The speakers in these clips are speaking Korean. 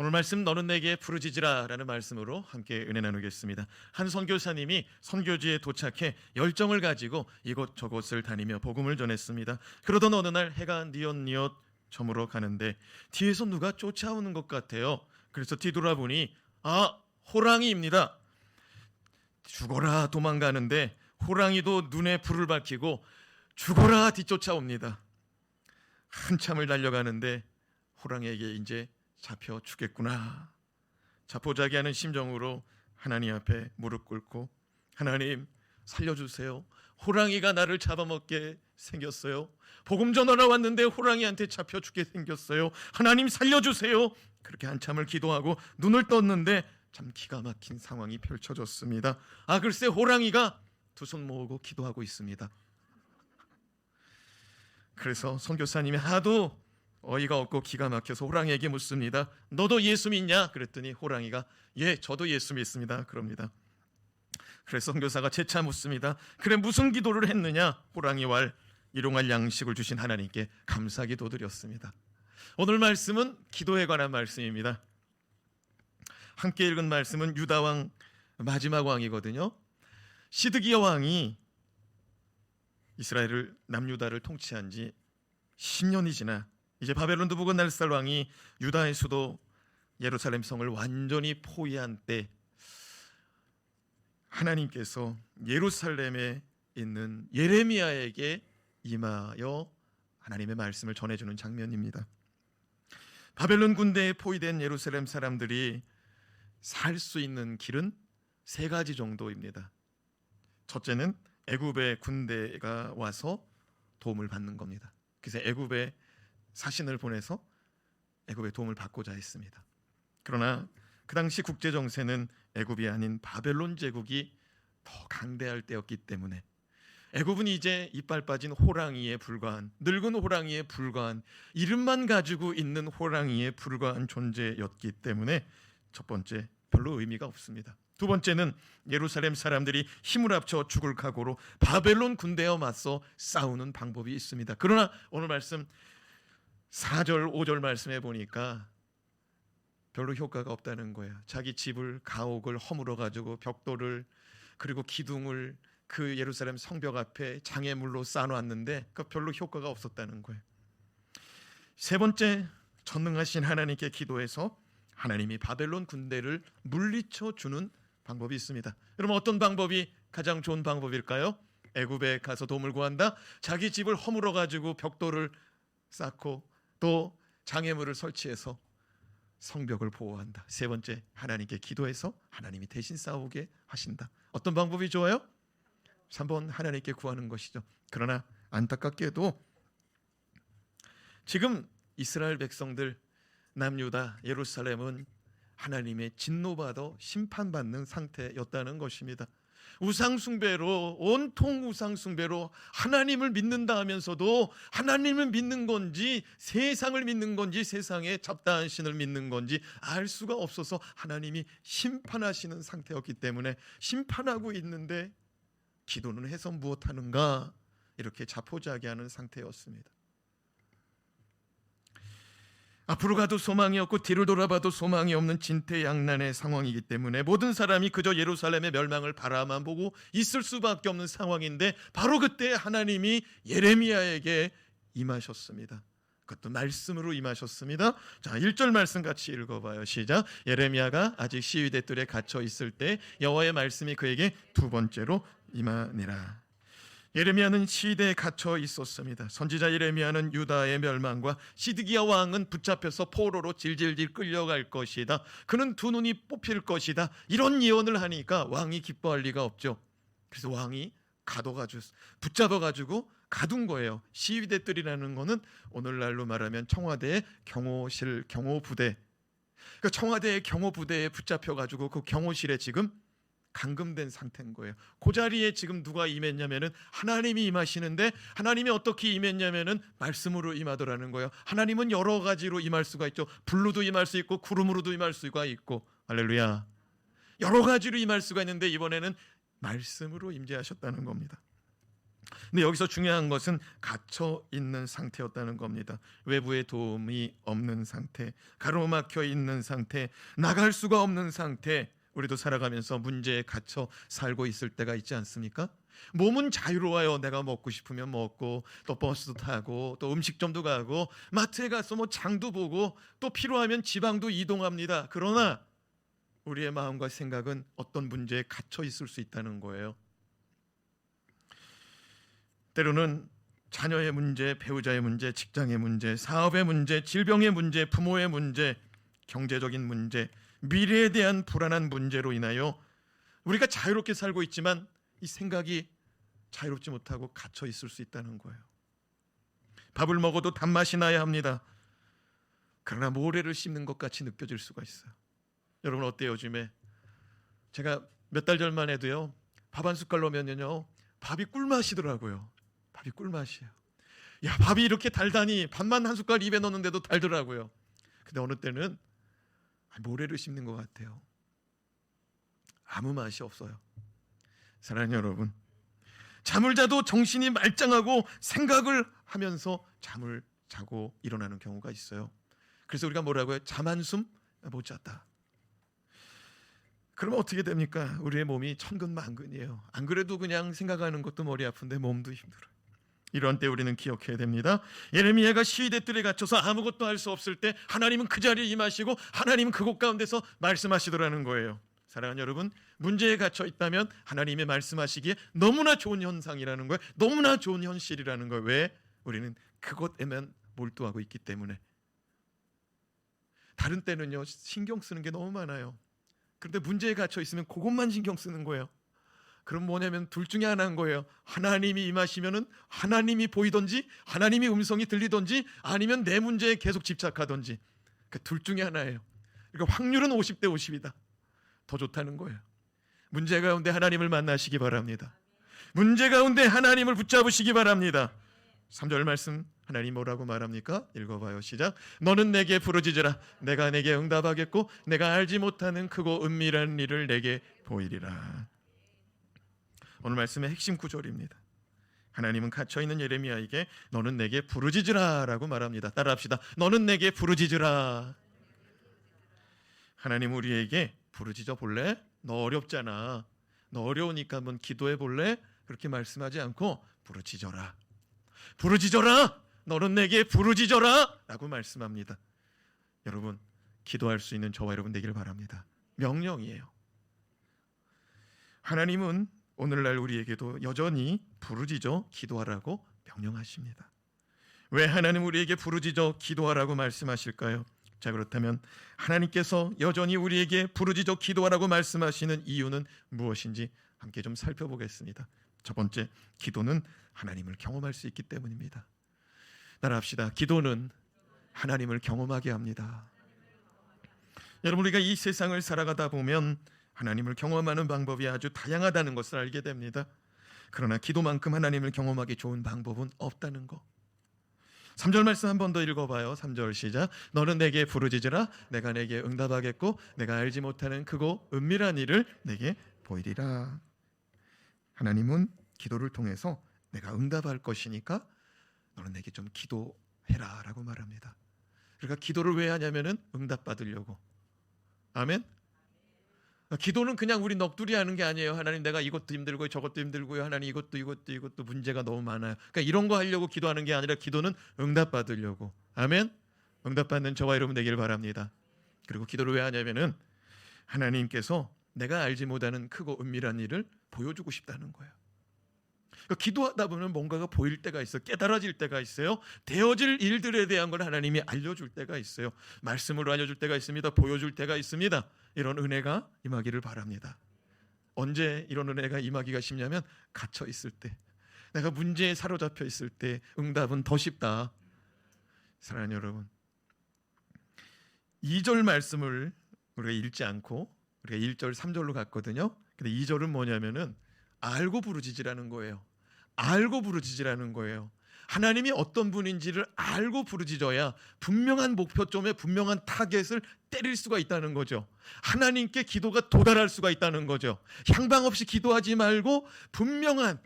오늘 말씀 너는 내게 부르짖으라 라는 말씀으로 함께 은혜 나누겠습니다. 한 선교사님이 선교지에 도착해 열정을 가지고 이곳저곳을 다니며 복음을 전했습니다. 그러던 어느 날 해가 뉘엿뉘엿 저물어 가는데 뒤에서 누가 쫓아오는 것 같아요. 그래서 뒤돌아보니 호랑이입니다. 죽어라 도망가는데 호랑이도 눈에 불을 밝히고 죽어라 뒤쫓아옵니다. 한참을 달려가는데 호랑이에게 이제 잡혀 죽겠구나. 자포자기하는 심정으로 하나님 앞에 무릎 꿇고 하나님 살려주세요. 호랑이가 나를 잡아먹게 생겼어요. 복음 전하러 왔는데 호랑이한테 잡혀 죽게 생겼어요. 하나님 살려주세요. 그렇게 한참을 기도하고 눈을 떴는데 참 기가 막힌 상황이 펼쳐졌습니다. 글쎄 호랑이가 두 손 모으고 기도하고 있습니다. 그래서 선교사님이 하도 어이가 없고 기가 막혀서 호랑이에게 묻습니다. 너도 예수 믿냐? 그랬더니 호랑이가 예, 저도 예수 믿습니다. 그럽니다. 그래서 선교사가 재차 묻습니다. 그래 무슨 기도를 했느냐? 호랑이와 일용할 양식을 주신 하나님께 감사 기도 드렸습니다. 오늘 말씀은 기도에 관한 말씀입니다. 함께 읽은 말씀은 유다 왕 마지막 왕이거든요. 시드기야 왕이 이스라엘을 남유다를 통치한 지 10년이 지나 이제 바벨론 느부갓네살 왕이 유다의 수도 예루살렘 성을 완전히 포위한 때 하나님께서 예루살렘에 있는 예레미야에게 임하여 하나님의 말씀을 전해주는 장면입니다. 바벨론 군대에 포위된 예루살렘 사람들이 살 수 있는 길은 세 가지 정도입니다. 첫째는 애굽의 군대가 와서 도움을 받는 겁니다. 그래서 애굽에 사신을 보내서 애굽의 도움을 받고자 했습니다. 그러나 그 당시 국제 정세는 애굽이 아닌 바벨론 제국이 더 강대할 때였기 때문에 애굽은 이제 이빨 빠진 호랑이에 불과한, 늙은 호랑이에 불과한, 이름만 가지고 있는 호랑이에 불과한 존재였기 때문에 첫 번째 별로 의미가 없습니다. 두 번째는 예루살렘 사람들이 힘을 합쳐 죽을 각오로 바벨론 군대와 맞서 싸우는 방법이 있습니다. 그러나 오늘 말씀 4절 5절 말씀해 보니까 별로 효과가 없다는 거예요. 자기 집을 가옥을 허물어 가지고 벽돌을 그리고 기둥을 그 예루살렘 성벽 앞에 장애물로 쌓아놨는데 그 별로 효과가 없었다는 거예요. 세 번째, 전능하신 하나님께 기도해서 하나님이 바벨론 군대를 물리쳐 주는 방법이 있습니다. 여러분 어떤 방법이 가장 좋은 방법일까요? 애굽에 가서 도움을 구한다. 자기 집을 허물어 가지고 벽돌을 쌓고 또 장애물을 설치해서 성벽을 보호한다. 세 번째, 하나님께 기도해서 하나님이 대신 싸우게 하신다. 어떤 방법이 좋아요? 3번 하나님께 구하는 것이죠. 그러나 안타깝게도 지금 이스라엘 백성들 남유다 예루살렘은 하나님의 진노받아 심판받는 상태였다는 것입니다. 우상숭배로, 온통 우상숭배로 하나님을 믿는다 하면서도 하나님을 믿는 건지 세상을 믿는 건지 세상의 잡다한 신을 믿는 건지 알 수가 없어서 하나님이 심판하시는 상태였기 때문에 심판하고 있는데 기도는 해서 무엇하는가 이렇게 자포자기하는 상태였습니다. 앞으로 가도 소망이 없고 뒤를 돌아봐도 소망이 없는 진퇴양난의 상황이기 때문에 모든 사람이 그저 예루살렘의 멸망을 바라만 보고 있을 수밖에 없는 상황인데 바로 그때 하나님이 예레미야에게 임하셨습니다. 그것도 말씀으로 임하셨습니다. 자, 1절 말씀 같이 읽어봐요. 시작. 예레미야가 아직 시위대 뜰에 갇혀 있을 때 여호와의 말씀이 그에게 두 번째로 임하니라. 예레미야는 시대에 갇혀 있었습니다. 선지자 예레미야는 유다의 멸망과 시드기야 왕은 붙잡혀서 포로로 질질질 끌려갈 것이다. 그는 두 눈이 뽑힐 것이다. 이런 예언을 하니까 왕이 기뻐할 리가 없죠. 그래서 왕이 가둬가지고 붙잡아가지고 가둔 거예요. 시위대들이라는 거는 오늘날로 말하면 청와대의 경호실, 경호부대. 그 청와대의 경호부대에 붙잡혀가지고 그 경호실에 지금 감금된 상태인 거예요. 그 자리에 지금 누가 임했냐면은 하나님이 임하시는데 하나님이 어떻게 임했냐면은 말씀으로 임하더라는 거예요. 하나님은 여러 가지로 임할 수가 있죠. 불로도 임할 수 있고 구름으로도 임할 수가 있고, 할렐루야. 여러 가지로 임할 수가 있는데 이번에는 말씀으로 임재하셨다는 겁니다. 근데 여기서 중요한 것은 갇혀 있는 상태였다는 겁니다. 외부의 도움이 없는 상태, 가로막혀 있는 상태, 나갈 수가 없는 상태. 우리도 살아가면서 문제에 갇혀 살고 있을 때가 있지 않습니까? 몸은 자유로워요. 내가 먹고 싶으면 먹고, 또 버스도 타고, 또 음식점도 가고, 마트에 가서 뭐 장도 보고, 또 필요하면 지방도 이동합니다. 그러나 우리의 마음과 생각은 어떤 문제에 갇혀 있을 수 있다는 거예요. 때로는 자녀의 문제, 배우자의 문제, 직장의 문제, 사업의 문제, 질병의 문제, 부모의 문제, 경제적인 문제, 미래에 대한 불안한 문제로 인하여 우리가 자유롭게 살고 있지만 이 생각이 자유롭지 못하고 갇혀 있을 수 있다는 거예요. 밥을 먹어도 단맛이 나야 합니다. 그러나 모래를 씹는 것 같이 느껴질 수가 있어요. 여러분 어때요? 요즘에 제가 몇 달 전만 해도요, 밥 한 숟갈 넣으면요 밥이 꿀맛이더라고요. 밥이 꿀맛이에요. 야, 밥이 이렇게 달다니. 밥만 한 숟갈 입에 넣는데도 달더라고요. 근데 어느 때는 모래를 씹는 것 같아요. 아무 맛이 없어요. 사랑하는 여러분, 잠을 자도 정신이 말짱하고 생각을 하면서 잠을 자고 일어나는 경우가 있어요. 그래서 우리가 뭐라고 해요? 잠 한숨 못 잤다. 그러면 어떻게 됩니까? 우리의 몸이 천근만근이에요. 안 그래도 그냥 생각하는 것도 머리 아픈데 몸도 힘들어요. 이런 때 우리는 기억해야 됩니다. 예레미야가 시위대 뜰에 갇혀서 아무것도 할 수 없을 때 하나님은 그 자리에 임하시고 하나님은 그곳 가운데서 말씀하시더라는 거예요. 사랑하는 여러분, 문제에 갇혀 있다면 하나님의 말씀하시기에 너무나 좋은 현상이라는 거예요. 너무나 좋은 현실이라는 거예요. 왜? 우리는 그것에만 몰두하고 있기 때문에. 다른 때는요 신경 쓰는 게 너무 많아요. 그런데 문제에 갇혀 있으면 그것만 신경 쓰는 거예요. 그럼 뭐냐면 둘 중에 하나인 거예요. 하나님이 임하시면은 하나님이 보이든지 하나님이 음성이 들리든지 아니면 내 문제에 계속 집착하든지. 그 둘 중에 하나예요. 그러니까 확률은 50대 50이다. 더 좋다는 거예요. 문제 가운데 하나님을 만나시기 바랍니다. 문제 가운데 하나님을 붙잡으시기 바랍니다. 3절 말씀 하나님 뭐라고 말합니까? 읽어봐요. 시작. 너는 내게 부르짖으라. 내가 내게 응답하겠고 내가 알지 못하는 크고 은밀한 일을 내게 보이리라. 오늘 말씀의 핵심 구절입니다. 하나님은 갇혀있는 예레미야에게 너는 내게 부르짖으라 라고 말합니다. 따라합시다. 너는 내게 부르짖으라. 하나님 우리에게 부르짖어 볼래? 너 어렵잖아. 너 어려우니까 한번 기도해 볼래? 그렇게 말씀하지 않고 부르짖어라. 부르짖어라. 너는 내게 부르짖어라 라고 말씀합니다. 여러분 기도할 수 있는 저와 여러분 되기를 바랍니다. 명령이에요. 하나님은 오늘날 우리에게도 여전히 부르짖어 기도하라고 명령하십니다. 왜 하나님 우리에게 부르짖어 기도하라고 말씀하실까요? 자, 그렇다면 하나님께서 여전히 우리에게 부르짖어 기도하라고 말씀하시는 이유는 무엇인지 함께 좀 살펴보겠습니다. 첫 번째, 기도는 하나님을 경험할 수 있기 때문입니다. 따라합시다. 기도는 하나님을 경험하게 합니다. 여러분 우리가 이 세상을 살아가다 보면 하나님을 경험하는 방법이 아주 다양하다는 것을 알게 됩니다. 그러나 기도만큼 하나님을 경험하기 좋은 방법은 없다는 것. 3절 말씀 한 번 더 읽어봐요. 3절 시작. 너는 내게 부르짖으라. 내가 내게 응답하겠고 내가 알지 못하는 크고 은밀한 일을 내게 보이리라. 하나님은 기도를 통해서 내가 응답할 것이니까 너는 내게 좀 기도해라 라고 말합니다. 그러니까 기도를 왜 하냐면은 응답받으려고. 아멘. 기도는 그냥 우리 넋두리 하는 게 아니에요. 하나님 내가 이것도 힘들고 저것도 힘들고요. 하나님 이것도 문제가 너무 많아요. 그러니까 이런 거 하려고 기도하는 게 아니라 기도는 응답받으려고. 아멘. 응답받는 저와 여러분 되기를 바랍니다. 그리고 기도를 왜 하냐면은 하나님께서 내가 알지 못하는 크고 은밀한 일을 보여주고 싶다는 거예요. 그러니까 기도하다 보면 뭔가가 보일 때가 있어요. 깨달아질 때가 있어요. 되어질 일들에 대한 걸 하나님이 알려줄 때가 있어요. 말씀으로 알려줄 때가 있습니다. 보여줄 때가 있습니다. 이런 은혜가 임하기를 바랍니다. 언제 이런 은혜가 임하기가 쉽냐면 갇혀 있을 때, 내가 문제에 사로잡혀 있을 때 응답은 더 쉽다. 사랑하는 여러분, 2절 말씀을 우리가 읽지 않고 우리가 1절 3절로 갔거든요. 근데 2절은 뭐냐면은 알고 부르짖으라는 거예요. 알고 부르짖으라는 거예요. 하나님이 어떤 분인지를 알고 부르짖어야 분명한 목표점에 분명한 타겟을 때릴 수가 있다는 거죠. 하나님께 기도가 도달할 수가 있다는 거죠. 향방 없이 기도하지 말고 분명한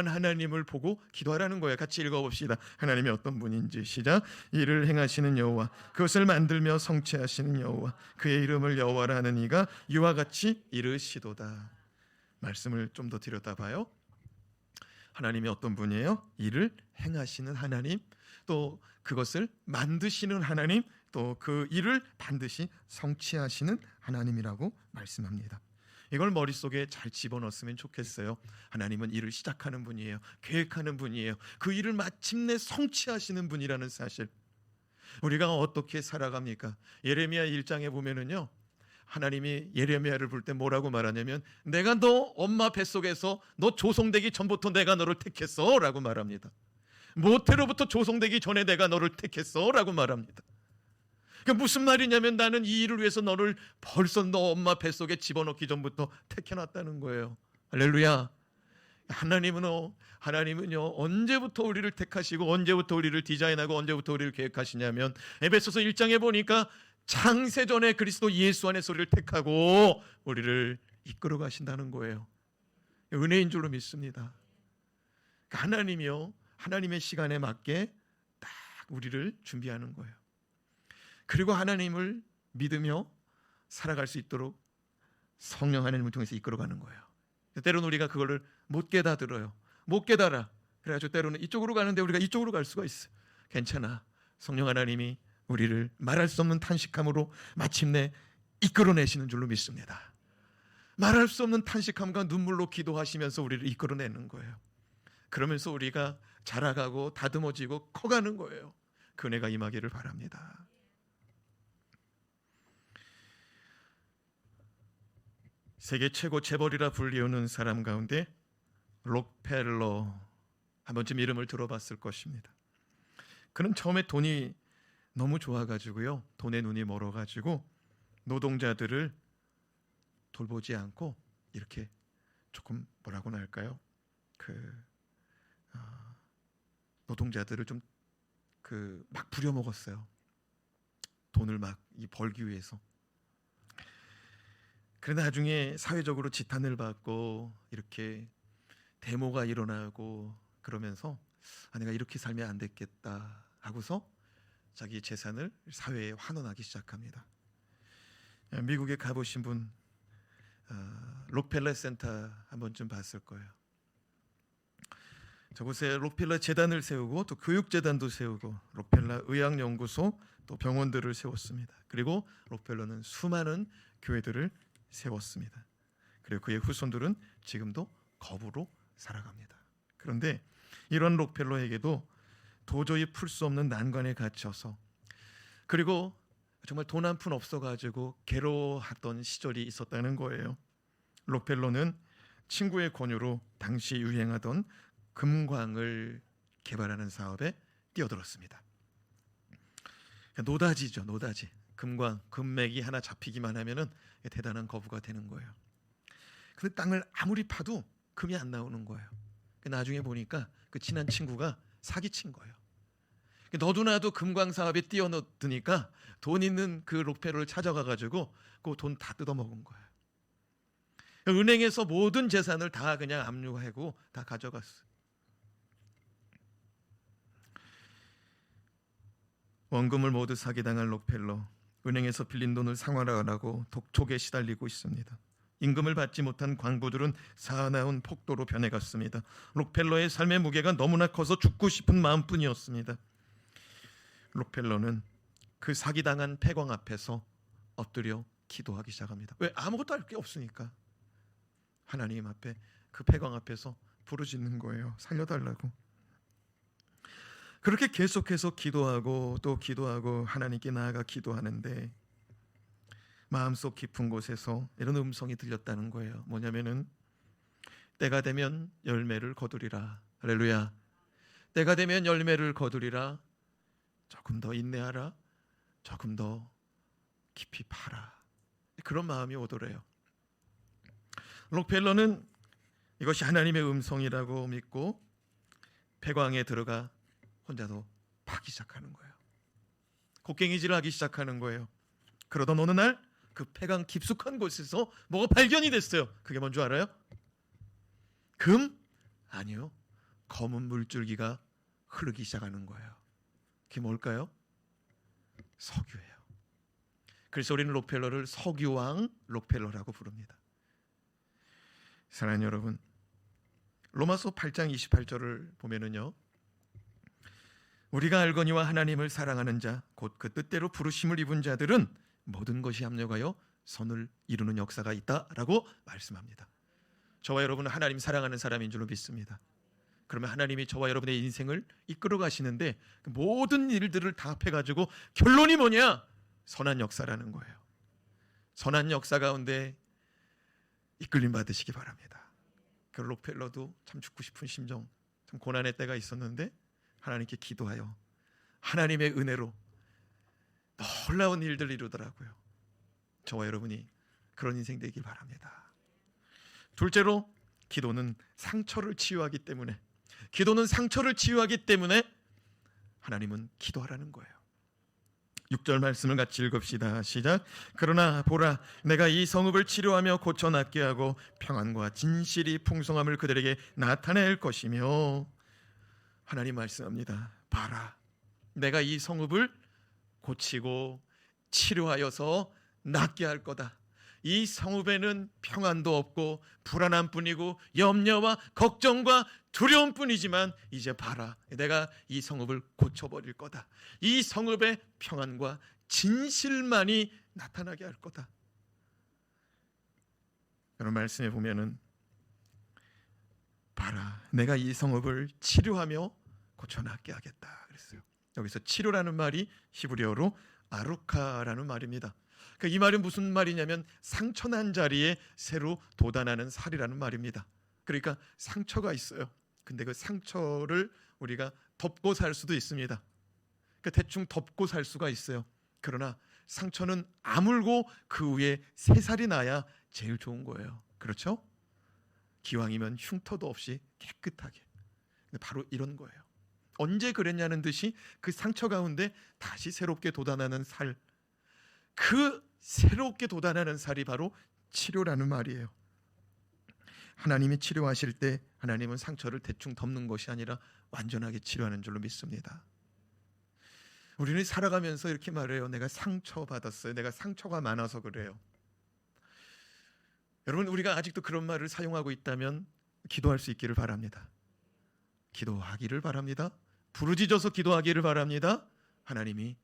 하나님을 보고 기도하라는 거예요. 같이 읽어봅시다. 하나님이 어떤 분인지. 시작. 이를 행하시는 여호와, 그것을 만들며 성취하시는 여호와, 그의 이름을 여호와라 하는 이가 이와 같이 이르시도다. 말씀을 좀 더 들여다봐요. 하나님이 어떤 분이에요? 이를 행하시는 하나님, 또 그것을 만드시는 하나님, 또 그 일을 반드시 성취하시는 하나님이라고 말씀합니다. 이걸 머릿속에 잘 집어넣었으면 좋겠어요. 하나님은 일을 시작하는 분이에요. 계획하는 분이에요. 그 일을 마침내 성취하시는 분이라는 사실. 우리가 어떻게 살아갑니까? 예레미야 1장에 보면은요, 하나님이 예레미야를 부를 때 뭐라고 말하냐면, 내가 너 엄마 뱃속에서 너 조성되기 전부터 내가 너를 택했어 라고 말합니다. 모태로부터 조성되기 전에 내가 너를 택했어 라고 말합니다. 그러니까 무슨 말이냐면, 나는 이 일을 위해서 너를 벌써 너 엄마 뱃속에 집어넣기 전부터 택해놨다는 거예요. 할렐루야. 하나님은요 언제부터 우리를 택하시고 언제부터 우리를 디자인하고 언제부터 우리를 계획하시냐면, 에베소서 1장에 보니까 창세전에 그리스도 예수 안에서 우리를 택하고 우리를 이끌어 가신다는 거예요. 은혜인 줄로 믿습니다. 하나님이요, 하나님의 시간에 맞게 딱 우리를 준비하는 거예요. 그리고 하나님을 믿으며 살아갈 수 있도록 성령 하나님을 통해서 이끌어가는 거예요. 때로는 우리가 그거를 못 깨달아요. 못 깨달아. 그래가지고 때로는 이쪽으로 가는데 우리가 이쪽으로 갈 수가 있어요. 괜찮아. 성령 하나님이 우리를 말할 수 없는 탄식함으로 마침내 이끌어내시는 줄로 믿습니다. 말할 수 없는 탄식함과 눈물로 기도하시면서 우리를 이끌어내는 거예요. 그러면서 우리가 자라가고 다듬어지고 커가는 거예요. 그 은혜가 임하기를 바랍니다. 세계 최고 재벌이라 불리우는 사람 가운데 록펠러, 한 번쯤 이름을 들어봤을 것입니다. 그는 처음에 돈이 너무 좋아가지고요, 돈에 눈이 멀어가지고 노동자들을 돌보지 않고 이렇게 조금 뭐라고나 할까요? 노동자들을 좀 막 부려먹었어요. 돈을 막 벌기 위해서. 그러나 나중에 사회적으로 지탄을 받고 이렇게 데모가 일어나고 그러면서 내가 이렇게 살면 안 됐겠다 하고서 자기 재산을 사회에 환원하기 시작합니다. 미국에 가보신 분 록펠러 센터 한 번쯤 봤을 거예요. 저곳에 록펠러 재단을 세우고 또 교육재단도 세우고 록펠러 의학연구소 또 병원들을 세웠습니다. 그리고 록펠러는 수많은 교회들을 세웠습니다. 그리고 그의 후손들은 지금도 거부로 살아갑니다. 그런데 이런 록펠러에게도 도저히 풀 수 없는 난관에 갇혀서, 그리고 정말 돈 한 푼 없어가지고 괴로워했던 시절이 있었다는 거예요. 록펠러는 친구의 권유로 당시 유행하던 금광을 개발하는 사업에 뛰어들었습니다. 노다지죠, 노다지. 금광, 금맥이 하나 잡히기만 하면은 대단한 거부가 되는 거예요. 근데 땅을 아무리 파도 금이 안 나오는 거예요. 나중에 보니까 그 친한 친구가 사기친 거예요. 너도 나도 금광 사업에 뛰어드니까 돈 있는 그 록펠러를 찾아가가지고 그 돈 다 뜯어먹은 거예요. 은행에서 모든 재산을 다 그냥 압류하고 다 가져갔어요. 원금을 모두 사기당한 록펠러, 은행에서 빌린 돈을 상환하라고 독촉에 시달리고 있습니다. 임금을 받지 못한 광부들은 사나운 폭도로 변해갔습니다. 록펠러의 삶의 무게가 너무나 커서 죽고 싶은 마음뿐이었습니다. 록펠러는 그 사기당한 폐광 앞에서 엎드려 기도하기 시작합니다. 왜? 아무것도 할 게 없으니까. 하나님 앞에, 그 폐광 앞에서 부르짖는 거예요. 살려달라고. 그렇게 계속해서 기도하고 또 기도하고 하나님께 나아가 기도하는데 마음속 깊은 곳에서 이런 음성이 들렸다는 거예요. 뭐냐면은 때가 되면 열매를 거두리라. 할렐루야. 때가 되면 열매를 거두리라. 조금 더 인내하라. 조금 더 깊이 파라. 그런 마음이 오더래요. 록펠러는 이것이 하나님의 음성이라고 믿고 폐광에 들어가 혼자도 파기 시작하는 거예요. 곡괭이질을 하기 시작하는 거예요. 그러던 어느 날 그 폐강 깊숙한 곳에서 뭐가 발견이 됐어요. 그게 뭔 줄 알아요? 금? 아니요. 검은 물줄기가 흐르기 시작하는 거예요. 그게 뭘까요? 석유예요. 그래서 우리는 록펠러를 석유왕 록펠러라고 부릅니다. 사랑하는 여러분, 로마서 8장 28절을 보면은요, 우리가 알거니와 하나님을 사랑하는 자 곧 그 뜻대로 부르심을 입은 자들은 모든 것이 합력하여 선을 이루는 역사가 있다라고 말씀합니다. 저와 여러분은 하나님 사랑하는 사람인 줄로 믿습니다. 그러면 하나님이 저와 여러분의 인생을 이끌어 가시는데 그 모든 일들을 다 합해가지고 결론이 뭐냐? 선한 역사라는 거예요. 선한 역사 가운데 이끌림 받으시기 바랍니다. 그 록펠러도 참 죽고 싶은 심정, 참 고난의 때가 있었는데 하나님께 기도하여 하나님의 은혜로 놀라운 일들 이루더라고요. 저와 여러분이 그런 인생 되길 바랍니다. 둘째로, 기도는 상처를 치유하기 때문에, 기도는 상처를 치유하기 때문에 하나님은 기도하라는 거예요. 6절 말씀을 같이 읽읍시다. 시작. 그러나 보라, 내가 이 성읍을 치료하며 고쳐 낫게 하고 평안과 진실이 풍성함을 그들에게 나타낼 것이며, 하나님 말씀합니다. 봐라, 내가 이 성읍을 고치고 치료하여서 낫게 할 거다. 이 성읍에는 평안도 없고 불안함뿐이고 염려와 걱정과 두려움뿐이지만 이제 봐라, 내가 이 성읍을 고쳐버릴 거다. 이 성읍의 평안과 진실만이 나타나게 할 거다. 여러분, 말씀에 보면은 봐라, 내가 이 성읍을 치료하며 고쳐낫게 하겠다 그랬어요. 여기서 치료라는 말이 히브리어로 아루카라는 말입니다. 그러니까 이 말은 무슨 말이냐면 상처난 자리에 새로 돋아나는 살이라는 말입니다. 그러니까 상처가 있어요. 근데 그 상처를 우리가 덮고 살 수도 있습니다. 그러니까 대충 덮고 살 수가 있어요. 그러나 상처는 아물고 그 위에 새 살이 나야 제일 좋은 거예요. 그렇죠? 기왕이면 흉터도 없이 깨끗하게. 근데 바로 이런 거예요. 언제 그랬냐는 듯이 그 상처 가운데 다시 새롭게 돋아나는 살, 그 새롭게 돋아나는 살이 바로 치료라는 말이에요. 하나님이 치료하실 때 하나님은 상처를 대충 덮는 것이 아니라 완전하게 치료하는 줄로 믿습니다. 우리는 살아가면서 이렇게 말해요. 내가 상처받았어요. 내가 상처가 많아서 그래요. 여러분, 우리가 아직도 그런 말을 사용하고 있다면 기도할 수 있기를 바랍니다. 기도하기를 바랍니다. 부르짖어서 기도하기를 바랍니다. 하나님이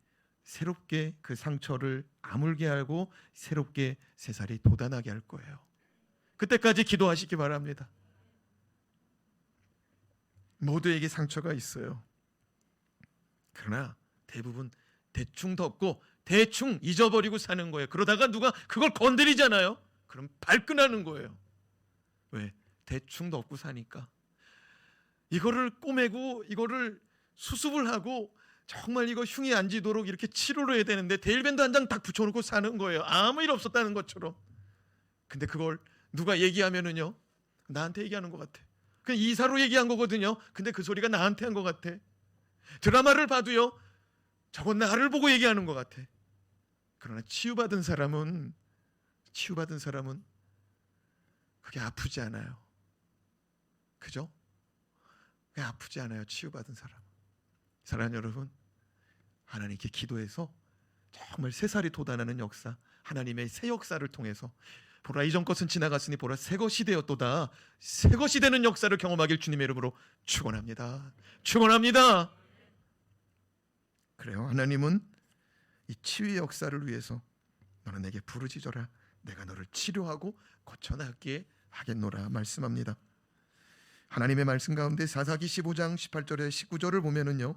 새롭게 그 상처를 아물게 하고 새롭게 새살이 돋아나게 할 거예요. 그때까지 기도하시기 바랍니다. 모두에게 상처가 있어요. 그러나 대부분 대충 덮고 대충 잊어버리고 사는 거예요. 그러다가 누가 그걸 건드리잖아요. 그럼 발끈하는 거예요. 왜? 대충 덮고 사니까. 이거를 꼬매고 이거를 수습을 하고 정말 이거 흉이 안 지도록 이렇게 치료를 해야 되는데 데일밴드 한 장 딱 붙여놓고 사는 거예요. 아무 일 없었다는 것처럼. 근데 그걸 누가 얘기하면은요, 나한테 얘기하는 것 같아. 그냥 이사로 얘기한 거거든요. 근데 그 소리가 나한테 한 것 같아. 드라마를 봐도요, 저건 나를 보고 얘기하는 것 같아. 그러나 치유받은 사람은 그게 아프지 않아요. 그죠? 그게 아프지 않아요. 치유받은 사람. 사랑하는 여러분, 하나님께 기도해서 정말 새살이 돋아나는 역사, 하나님의 새 역사를 통해서 보라, 이전 것은 지나갔으니 보라, 새 것이 되었도다. 새 것이 되는 역사를 경험하길 주님의 이름으로 축원합니다. 축원합니다. 그래요. 하나님은 이 치유의 역사를 위해서 너는 내게 부르짖어라. 내가 너를 치료하고 고쳐나게 하겠노라 말씀합니다. 하나님의 말씀 가운데 사사기 15장 18절에 19절을 보면은요,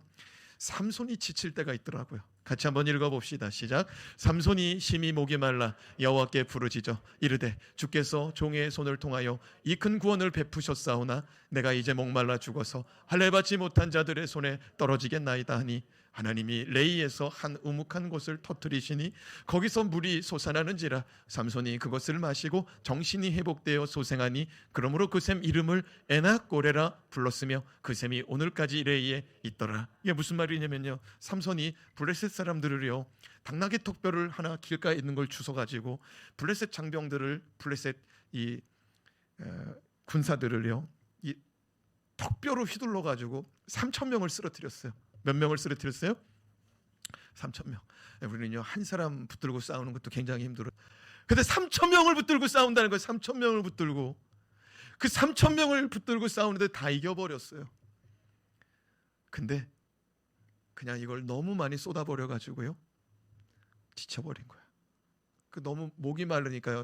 삼손이 지칠 때가 있더라고요. 같이 한번 읽어봅시다. 시작. 삼손이 심히 목이 말라 여호와께 부르짖어 이르되 주께서 종의 손을 통하여 이 큰 구원을 베푸셨사오나 내가 이제 목말라 죽어서 할례 받지 못한 자들의 손에 떨어지겠나이다 하니 하나님이 레이에서 한 우묵한 곳을 터뜨리시니 거기서 물이 솟아나는지라 삼손이 그것을 마시고 정신이 회복되어 소생하니 그러므로 그 샘 이름을 에낙고레라 불렀으며 그 샘이 오늘까지 레이에 있더라. 이게 무슨 말이냐면요, 삼손이 블레셋 사람들을요 당나귀 턱뼈를 하나 길가에 있는 걸 주워 가지고 블레셋 장병들을 블레셋 이 군사들을요 이 턱뼈로 휘둘러 가지고 3,000명을 쓰러뜨렸어요. 몇 명을 쓰러뜨렸어요? 3,000명. 우리는요 한 사람 붙들고 싸우는 것도 굉장히 힘들어요. 근데 3,000명을 붙들고 싸운다는 거예요. 3,000명을 붙들고, 그 3,000명을 붙들고 싸우는데 다 이겨버렸어요. 근데 그냥 이걸 너무 많이 쏟아버려 가지고요 지쳐버린 거야. 그 너무 목이 마르니까요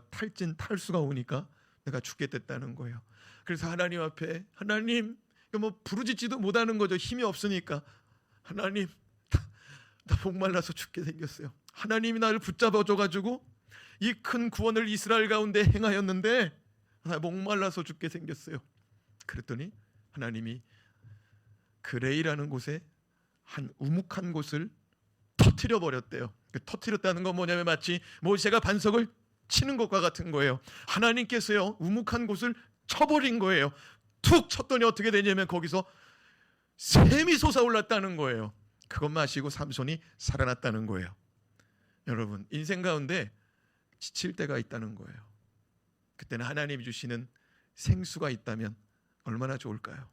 탈수가 오니까 내가 죽게 됐다는 거예요. 그래서 하나님 앞에, 하나님, 뭐 부르짖지도 못하는 거죠. 힘이 없으니까. 하나님, 나 목말라서 죽게 생겼어요. 하나님이 나를 붙잡아줘 가지고 이 큰 구원을 이스라엘 가운데 행하였는데 나 목말라서 죽게 생겼어요. 그랬더니 하나님이 그 레이라는 곳에 한 우묵한 곳을 터뜨려 버렸대요. 터뜨렸다는 건 뭐냐면 마치 모세가 반석을 치는 것과 같은 거예요. 하나님께서요 우묵한 곳을 쳐버린 거예요. 툭 쳤더니 어떻게 되냐면 거기서 샘이 솟아올랐다는 거예요. 그것 마시고 삼손이 살아났다는 거예요. 여러분, 인생 가운데 지칠 때가 있다는 거예요. 그때는 하나님이 주시는 생수가 있다면 얼마나 좋을까요?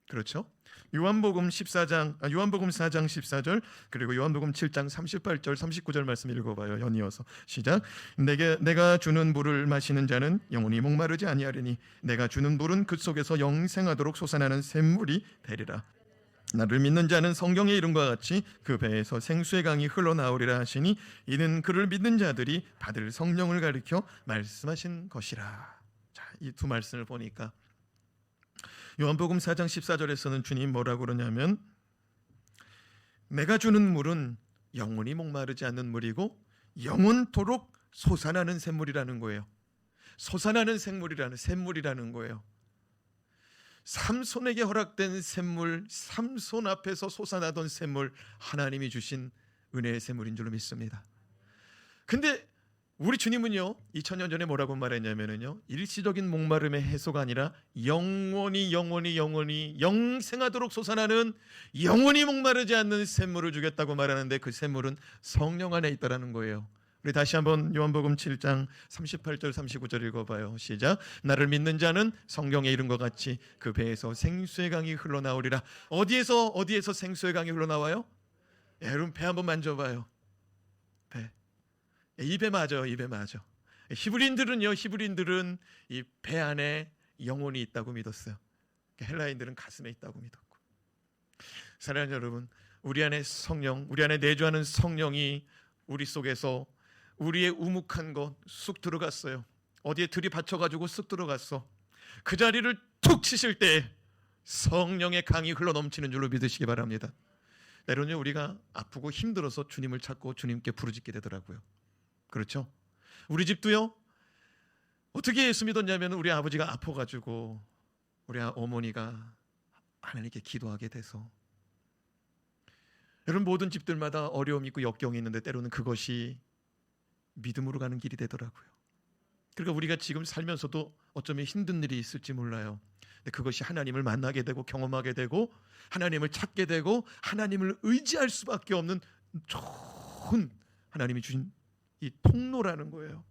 그렇죠? 요한복음 4장 14절 그리고 요한복음 7장 38절 39절 말씀 읽어봐요. 연이어서 시작. 내가 주는 물을 마시는 자는 영원히 목마르지 아니하리니 내가 주는 물은 그 속에서 영생하도록 솟아나는 샘물이 되리라. 나를 믿는 자는 성경에 이름과 같이 그 배에서 생수의 강이 흘러나오리라 하시니 이는 그를 믿는 자들이 받을 성령을 가리켜 말씀하신 것이라. 자, 이 두 말씀을 보니까 요한복음 4장 14절에서는 주님 뭐라고 그러냐면 내가 주는 물은 영원히 목마르지 않는 물이고 영원토록 솟아나는 샘물이라는 거예요. 솟아나는 샘물이라는 거예요. 삼손에게 허락된 샘물, 삼손 앞에서 솟아나던 샘물, 하나님이 주신 은혜의 샘물인 줄로 믿습니다. 근데 우리 주님은요 2000년 전에 뭐라고 말했냐면요 일시적인 목마름의 해소가 아니라 영원히 영생하도록 솟아나는 영원히 목마르지 않는 샘물을 주겠다고 말하는데 그 샘물은 성령 안에 있다라는 거예요. 우리 다시 한번 요한복음 7장 38절 39절 읽어봐요. 시작. 나를 믿는 자는 성경에 이른 것 같이 그 배에서 생수의 강이 흘러나오리라. 어디에서 생수의 강이 흘러나와요? 여러분 배 한번 만져봐요. 배. 입에 맞아요. 히브리인들은 이 배 안에 영혼이 있다고 믿었어요. 헬라인들은 가슴에 있다고 믿었고. 사랑하는 여러분, 우리 안에 성령, 우리 안에 내주하는 성령이 우리 속에서 우리의 우묵한 것 쑥 들어갔어요. 어디에 들이받쳐가지고 쑥 들어갔어. 그 자리를 툭 치실 때 성령의 강이 흘러넘치는 줄로 믿으시기 바랍니다. 때로는 우리가 아프고 힘들어서 주님을 찾고 주님께 부르짖게 되더라고요. 그렇죠? 우리 집도요 어떻게 예수 믿었냐면 우리 아버지가 아파가지고 우리 어머니가 하나님께 기도하게 돼서. 여러분, 모든 집들마다 어려움이 있고 역경이 있는데 때로는 그것이 믿음으로 가는 길이 되더라고요. 그러니까 우리가 지금 살면서도 어쩌면 힘든 일이 있을지 몰라요. 근데 그것이 하나님을 만나게 되고 경험하게 되고 하나님을 찾게 되고 하나님을 의지할 수밖에 없는 좋은 하나님이 주신 이 통로라는 거예요.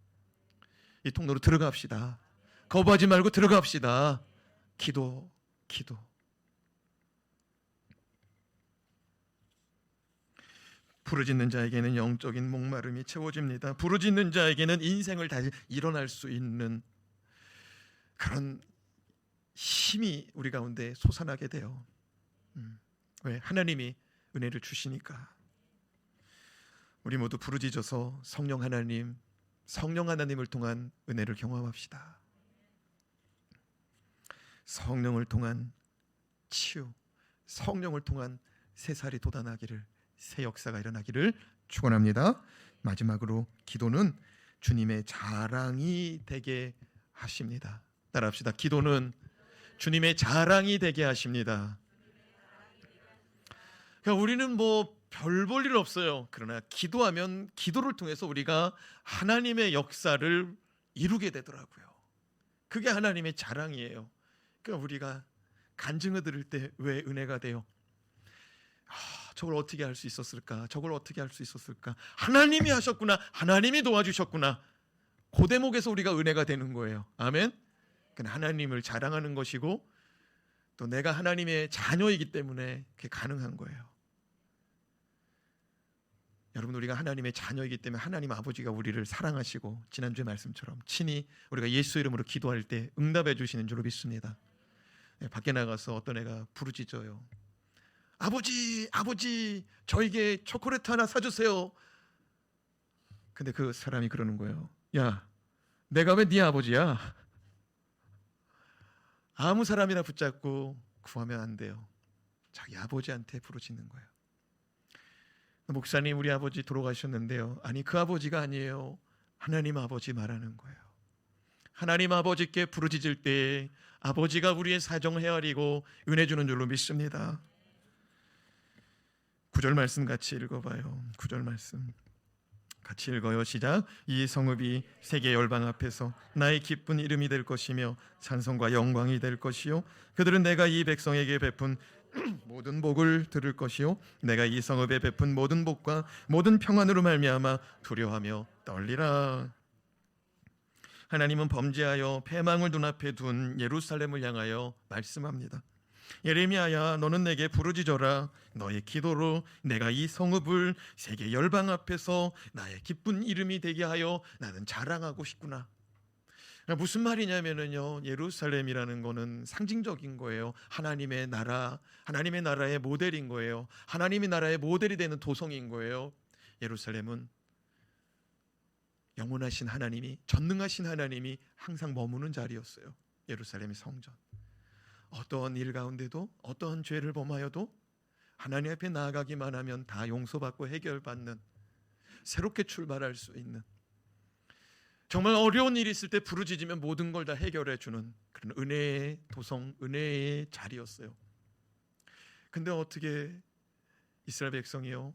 이 통로로 들어갑시다. 거부하지 말고 들어갑시다. 기도. 부르짖는 자에게는 영적인 목마름이 채워집니다. 부르짖는 자에게는 인생을 다시 일어날 수 있는 그런 힘이 우리 가운데 솟아나게 돼요. 왜? 하나님이 은혜를 주시니까. 우리 모두 부르짖어서 성령 하나님을 통한 은혜를 경험합시다. 성령을 통한 치유, 성령을 통한 새살이 돋아나기를, 새 역사가 일어나기를 축원합니다. 마지막으로 기도는 주님의 자랑이 되게 하십니다. 따라합시다. 기도는 주님의 자랑이 되게 하십니다. 그러니까 우리는 뭐 별 볼 일 없어요. 그러나 기도하면 기도를 통해서 우리가 하나님의 역사를 이루게 되더라고요. 그게 하나님의 자랑이에요. 그러니까 우리가 간증을 들을 때 왜 은혜가 돼요? 저걸 어떻게 할 수 있었을까? 저걸 어떻게 할 수 있었을까? 하나님이 하셨구나. 하나님이 도와주셨구나. 그 대목에서 우리가 은혜가 되는 거예요. 아멘. 그건 하나님을 자랑하는 것이고 또 내가 하나님의 자녀이기 때문에 그게 가능한 거예요. 여러분, 우리가 하나님의 자녀이기 때문에 하나님 아버지가 우리를 사랑하시고 지난주의 말씀처럼 친히 우리가 예수 이름으로 기도할 때 응답해 주시는 줄로 믿습니다. 밖에 나가서 어떤 애가 부르짖어요. 아버지, 아버지, 저에게 초콜릿 하나 사주세요. 근데 그 사람이 그러는 거예요. 야, 내가 왜 네 아버지야? 아무 사람이나 붙잡고 구하면 안 돼요. 자기 아버지한테 부르짖는 거예요. 목사님, 우리 아버지 돌아가셨는데요. 아니, 그 아버지가 아니에요. 하나님 아버지 말하는 거예요. 하나님 아버지께 부르짖을 때 아버지가 우리의 사정을 헤아리고 은혜 주는 줄로 믿습니다. 9절 말씀 같이 읽어봐요. 9절 말씀 같이 읽어요. 시작. 이 성읍이 세계 열방 앞에서 나의 기쁜 이름이 될 것이며 찬송과 영광이 될 것이요 그들은 내가 이 백성에게 베푼 모든 복을 들을 것이요 내가 이 성읍에 베푼 모든 복과 모든 평안으로 말미암아 두려워하며 떨리라. 하나님은 범죄하여 패망을 눈앞에 둔 예루살렘을 향하여 말씀합니다. 예레미야야, 너는 내게 부르짖어라. 너의 기도로 내가 이 성읍을 세계 열방 앞에서 나의 기쁜 이름이 되게 하여 나는 자랑하고 싶구나. 무슨 말이냐면요, 예루살렘이라는 거는 상징적인 거예요. 하나님의 나라, 하나님의 나라의 모델인 거예요. 하나님의 나라의 모델이 되는 도성인 거예요. 예루살렘은 영원하신 하나님이, 전능하신 하나님이 항상 머무는 자리였어요. 예루살렘의 성전. 어떠한 일 가운데도 어떠한 죄를 범하여도 하나님 앞에 나아가기만 하면 다 용서받고 해결받는, 새롭게 출발할 수 있는, 정말 어려운 일이 있을 때 부르짖으면 모든 걸 다 해결해 주는 그런 은혜의 도성, 은혜의 자리였어요. 근데 어떻게 이스라엘 백성이요,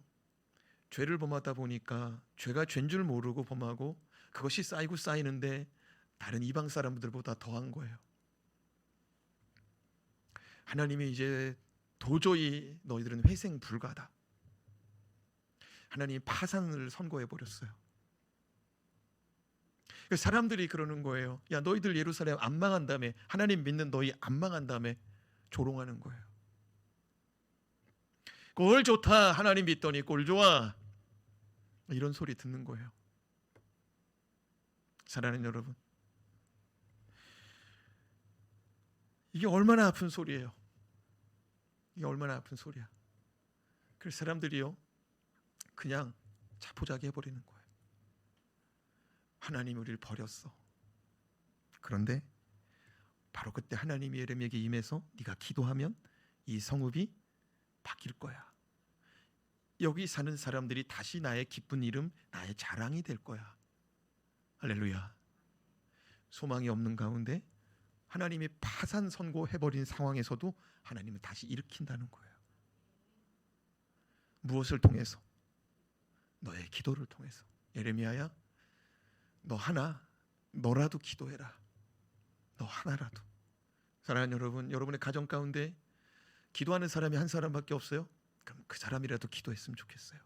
죄를 범하다 보니까 죄가 죄인 줄 모르고 범하고 그것이 쌓이고 쌓이는데 다른 이방 사람들보다 더한 거예요. 하나님이 이제 도저히 너희들은 회생 불가다. 하나님이 파산을 선고해 버렸어요. 사람들이 그러는 거예요. 야, 너희들 예루살렘 안 망한다며, 하나님 믿는 너희 안 망한다며 조롱하는 거예요. 꼴 좋다, 하나님 믿더니 꼴 좋아, 이런 소리 듣는 거예요. 사랑하는 여러분, 이게 얼마나 아픈 소리예요. 이게 얼마나 아픈 소리야. 그래서 사람들이요, 그냥 자포자기 해버리는 거예요. 하나님이 우리를 버렸어. 그런데 바로 그때 하나님이 예레미야에게 임해서 네가 기도하면 이 성읍이 바뀔 거야. 여기 사는 사람들이 다시 나의 기쁜 이름, 나의 자랑이 될 거야. 할렐루야. 소망이 없는 가운데 하나님이 파산 선고해버린 상황에서도 하나님은 다시 일으킨다는 거예요. 무엇을 통해서? 너의 기도를 통해서. 예레미야야, 너 너라도 기도해라. 너 하나라도. 사랑하는 여러분, 여러분의 가정 가운데 기도하는 사람이 한 사람밖에 없어요? 그럼 그 사람이라도 기도했으면 좋겠어요.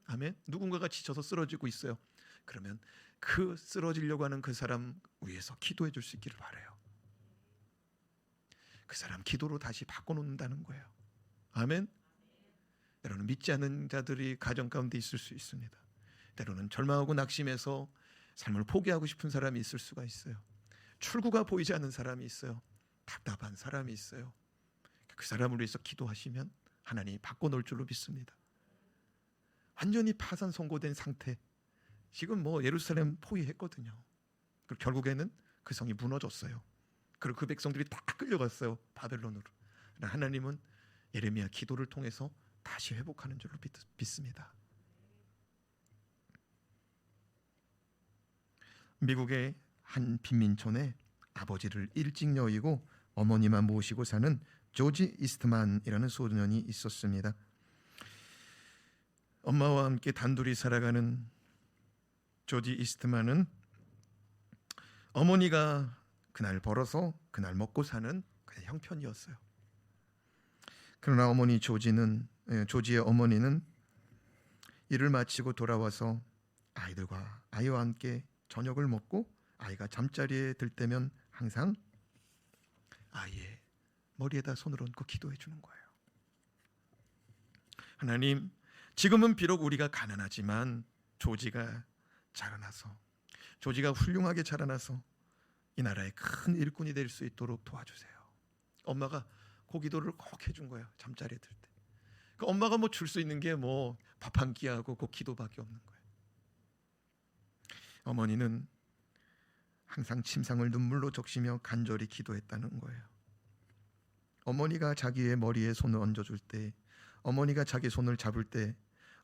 아멘. 누군가가 지쳐서 쓰러지고 있어요. 그러면 그 쓰러지려고 하는 그 사람 위해서 기도해 줄 수 있기를 바라요. 그 사람 기도로 다시 바꿔놓는다는 거예요. 아멘. 때로는 믿지 않는 자들이 가정 가운데 있을 수 있습니다. 때로는 절망하고 낙심해서 삶을 포기하고 싶은 사람이 있을 수가 있어요. 출구가 보이지 않는 사람이 있어요. 답답한 사람이 있어요. 그 사람을 위해서 기도하시면 하나님이 바꿔놓을 줄로 믿습니다. 완전히 파산 선고된 상태. 지금 예루살렘 포위했거든요. 그리고 결국에는 그 성이 무너졌어요. 그리고 그 백성들이 다 끌려갔어요, 바벨론으로. 하나님은 예레미야 기도를 통해서 다시 회복하는 줄로 믿습니다. 미국의 한 빈민촌에 아버지를 일찍 여의고 어머니만 모시고 사는 조지 이스트만이라는 소년이 있었습니다. 엄마와 함께 단둘이 살아가는 조지 이스트만은 어머니가 그날 벌어서 그날 먹고 사는 그냥 형편이었어요. 그러나 조지의 어머니는 일을 마치고 돌아와서 아이와 함께 저녁을 먹고 아이가 잠자리에 들 때면 항상 아이의 머리에다 손을 얹고 기도해 주는 거예요. 하나님, 지금은 비록 우리가 가난하지만 조지가 훌륭하게 자라나서 이 나라의 큰 일꾼이 될 수 있도록 도와주세요. 엄마가 그 기도를 꼭 해준 거예요. 잠자리에 들 때. 그 엄마가 뭐 줄 수 있는 게 뭐 밥 한 끼하고 그 기도밖에 없는 거예요. 어머니는 항상 침상을 눈물로 적시며 간절히 기도했다는 거예요. 어머니가 자기의 머리에 손을 얹어줄 때, 어머니가 자기 손을 잡을 때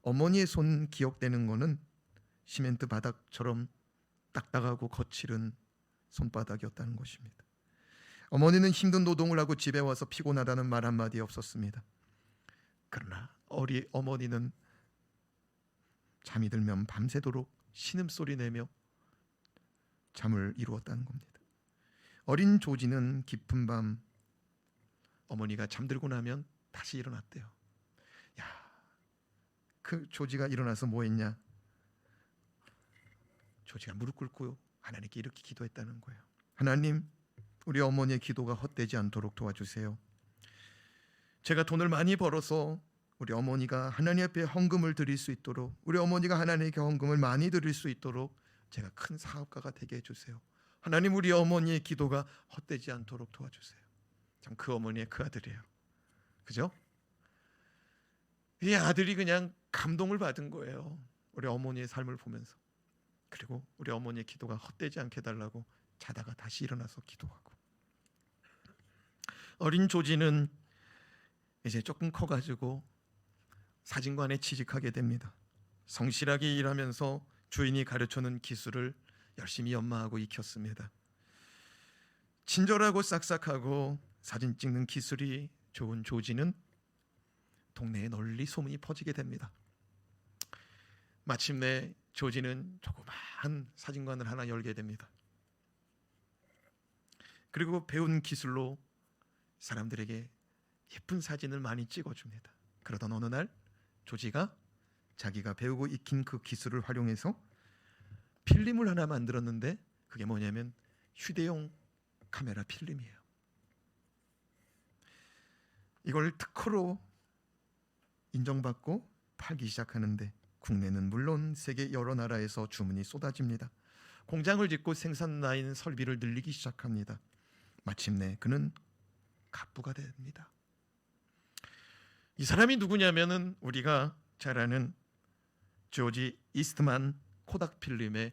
어머니의 손 기억되는 거는 시멘트 바닥처럼 딱딱하고 거칠은 손바닥이었다는 것입니다. 어머니는 힘든 노동을 하고 집에 와서 피곤하다는 말 한마디 없었습니다. 그러나 어머니는 잠이 들면 밤새도록 신음소리 내며 잠을 이루었다는 겁니다. 어린 조지는 깊은 밤 어머니가 잠들고 나면 다시 일어났대요. 그 조지가 일어나서 뭐 했냐? 조지가 무릎 꿇고 하나님께 이렇게 기도했다는 거예요. 하나님, 우리 어머니의 기도가 헛되지 않도록 도와주세요. 제가 돈을 많이 벌어서 우리 어머니가 하나님 앞에 헌금을 드릴 수 있도록, 우리 어머니가 하나님께 헌금을 많이 드릴 수 있도록 제가 큰 사업가가 되게 해주세요. 하나님, 우리 어머니의 기도가 헛되지 않도록 도와주세요. 참 그 어머니의 그 아들이에요. 그죠? 이 아들이 그냥 감동을 받은 거예요. 우리 어머니의 삶을 보면서. 그리고 우리 어머니의 기도가 헛되지 않게 해달라고 자다가 다시 일어나서 기도하고. 어린 조지는 이제 조금 커가지고 사진관에 취직하게 됩니다. 성실하게 일하면서 주인이 가르쳐준 기술을 열심히 연마하고 익혔습니다. 친절하고 싹싹하고 사진 찍는 기술이 좋은 조지는 동네에 널리 소문이 퍼지게 됩니다. 마침내 조지는 조그마한 사진관을 하나 열게 됩니다. 그리고 배운 기술로 사람들에게 예쁜 사진을 많이 찍어줍니다. 그러던 어느 날 조지가 자기가 배우고 익힌 그 기술을 활용해서 필름을 하나 만들었는데 그게 뭐냐면 휴대용 카메라 필름이에요. 이걸 특허로 인정받고 팔기 시작하는데 국내는 물론 세계 여러 나라에서 주문이 쏟아집니다. 공장을 짓고 생산 라인 설비를 늘리기 시작합니다. 마침내 그는 갑부가 됩니다. 이 사람이 누구냐면은 우리가 잘 아는 조지 이스트만 코닥 필름의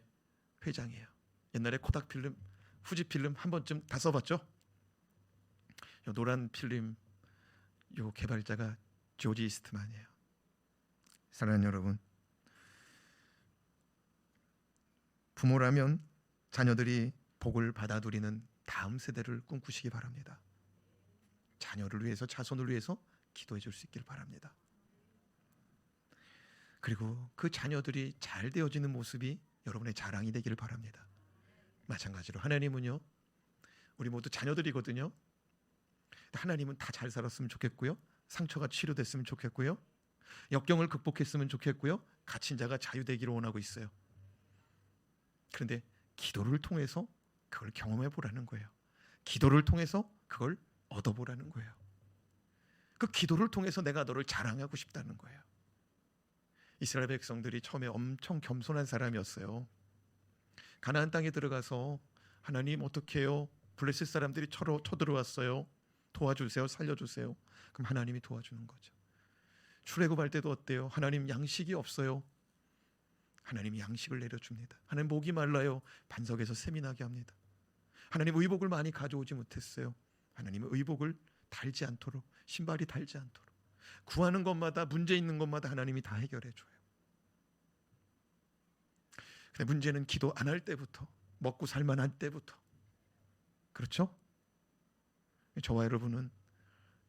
회장이에요. 옛날에 코닥 필름, 후지 필름 한 번쯤 다 써봤죠? 요 노란 필름 요 개발자가 조지 이스트만이에요. 사랑하는 여러분, 부모라면 자녀들이 복을 받아들이는 다음 세대를 꿈꾸시기 바랍니다. 자녀를 위해서, 자손을 위해서 기도해 줄 수 있길 바랍니다. 그리고 그 자녀들이 잘 되어지는 모습이 여러분의 자랑이 되기를 바랍니다. 마찬가지로 하나님은요, 우리 모두 자녀들이거든요. 하나님은 다 잘 살았으면 좋겠고요, 상처가 치료됐으면 좋겠고요, 역경을 극복했으면 좋겠고요, 갇힌 자가 자유되기를 원하고 있어요. 그런데 기도를 통해서 그걸 경험해 보라는 거예요. 기도를 통해서 그걸 얻어보라는 거예요. 그 기도를 통해서 내가 너를 자랑하고 싶다는 거예요. 이스라엘 백성들이 처음에 엄청 겸손한 사람이었어요. 가나안 땅에 들어가서 하나님 어떻게 해요? 블레셋 사람들이 쳐들어왔어요. 도와주세요, 살려주세요. 그럼 하나님이 도와주는 거죠. 출애굽할 때도 어때요? 하나님 양식이 없어요. 하나님이 양식을 내려줍니다. 하나님 목이 말라요. 반석에서 샘이 나게 합니다. 하나님 의복을 많이 가져오지 못했어요. 하나님은 의복을 달지 않도록, 신발이 달지 않도록, 구하는 것마다, 문제 있는 것마다 하나님이 다 해결해 줘요. 근데 문제는 기도 안 할 때부터, 먹고 살만할 때부터. 그렇죠? 저와 여러분은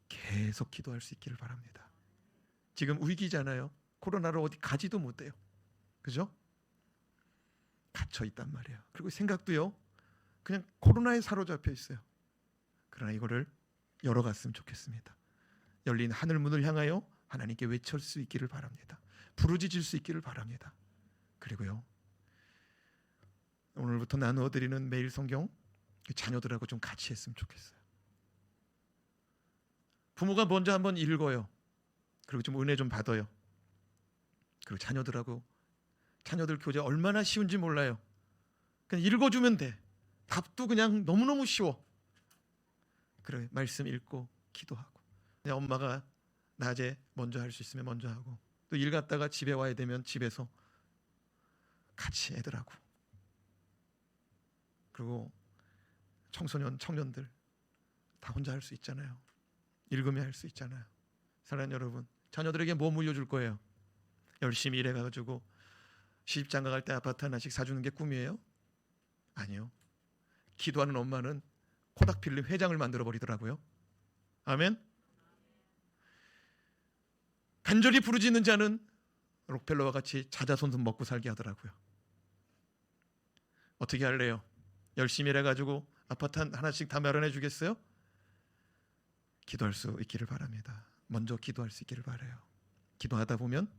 계속 기도할 수 있기를 바랍니다. 지금 위기잖아요. 코로나로 어디 가지도 못해요. 그죠? 갇혀 있단 말이에요. 그리고 생각도요, 그냥 코로나에 사로잡혀 있어요. 그러나 이거를 열어갔으면 좋겠습니다. 열린 하늘 문을 향하여 하나님께 외칠 수 있기를 바랍니다. 부르짖을 수 있기를 바랍니다. 그리고요, 오늘부터 나누어 드리는 매일 성경 자녀들하고 좀 같이 했으면 좋겠어요. 부모가 먼저 한번 읽어요. 그리고 좀 은혜 좀 받아요. 그리고 자녀들 교재 얼마나 쉬운지 몰라요. 그냥 읽어주면 돼. 답도 그냥 너무너무 쉬워. 그래, 말씀 읽고 기도하고, 그냥 엄마가 낮에 먼저 할 수 있으면 먼저 하고, 또 일 갔다가 집에 와야 되면 집에서 같이 애들하고, 그리고 청년들 다 혼자 할 수 있잖아요. 읽으며 할 수 있잖아요. 사랑하는 여러분, 자녀들에게 뭐 물려줄 거예요? 열심히 일해가지고 시집장가 갈 때 아파트 하나씩 사주는 게 꿈이에요? 아니요. 기도하는 엄마는 코닥필름 회장을 만들어 버리더라고요. 아멘. 간절히 부르짖는 자는 록펠러와 같이 자자손손 먹고 살게 하더라고요. 어떻게 할래요? 열심히 일해가지고 아파트 하나씩 다 마련해 주겠어요? 기도할 수 있기를 바랍니다. 먼저 기도할 수 있기를 바라요. 기도하다 보면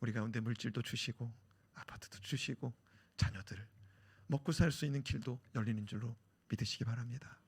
우리 가운데 물질도 주시고 아파트도 주시고 자녀들 먹고 살 수 있는 길도 열리는 줄로 믿으시기 바랍니다.